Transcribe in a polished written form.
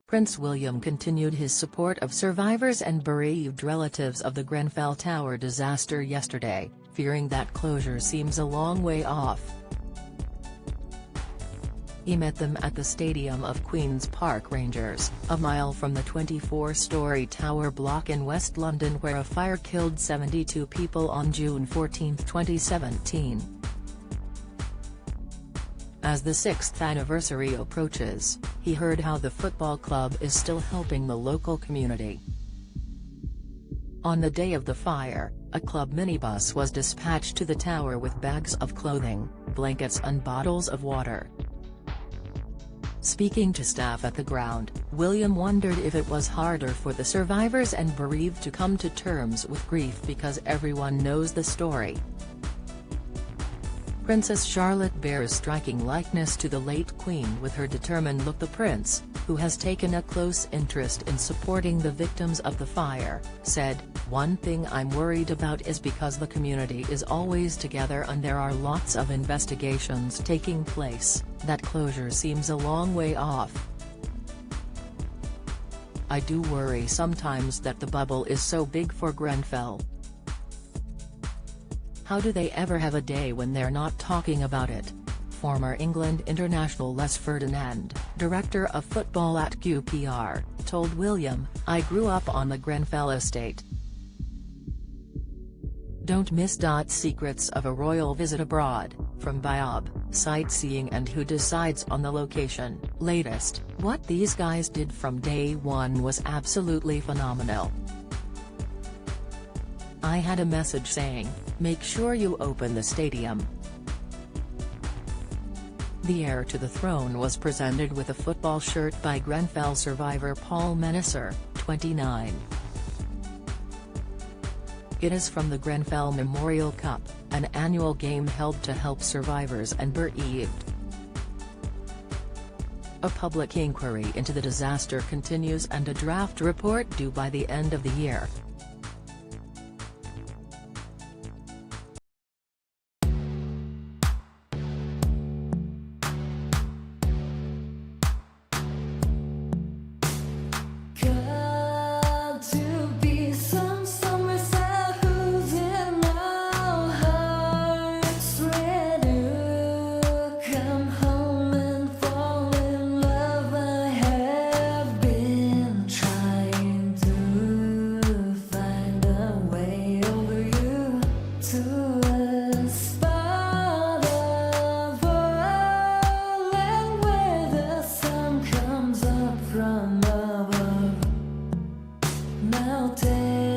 Prince William continued his support of survivors and bereaved relatives of the Grenfell Tower disaster yesterday, fearing that closure seems a long way off. He met them at the stadium of Queen's Park Rangers, a mile from the 24-storey tower block in West London where a fire killed 72 people on June 14, 2017. As the 6th anniversary approaches, he heard how the football club is still helping the local community. On the day of the fire, a club minibus was dispatched to the tower with bags of clothing, blankets and bottles of water. Speaking to staff at the ground, William wondered if it was harder for the survivors and bereaved to come to terms with grief because everyone knows the story. Princess Charlotte bears striking likeness to the late Queen with her determined look. The Prince, who has taken a close interest in supporting the victims of the fire, said, "One thing I'm worried about is because the community is always together and there are lots of investigations taking place, that closure seems a long way off. I do worry sometimes that the bubble is so big for Grenfell. How do they ever have a day when they're not talking about it?" Former England international Les Ferdinand, director of football at QPR, told William, "I grew up on the Grenfell estate. Don't miss. Secrets of a royal visit abroad, from Biob, sightseeing and who decides on the location. Latest, what these guys did from day one was absolutely phenomenal. I had a message saying, make sure you open the stadium." The heir to the throne was presented with a football shirt by Grenfell survivor Paul Menisser, 29. It is from the Grenfell Memorial Cup, an annual game held to help survivors and bereaved. A public inquiry into the disaster continues and a draft report due by the end of the year. From above, melting.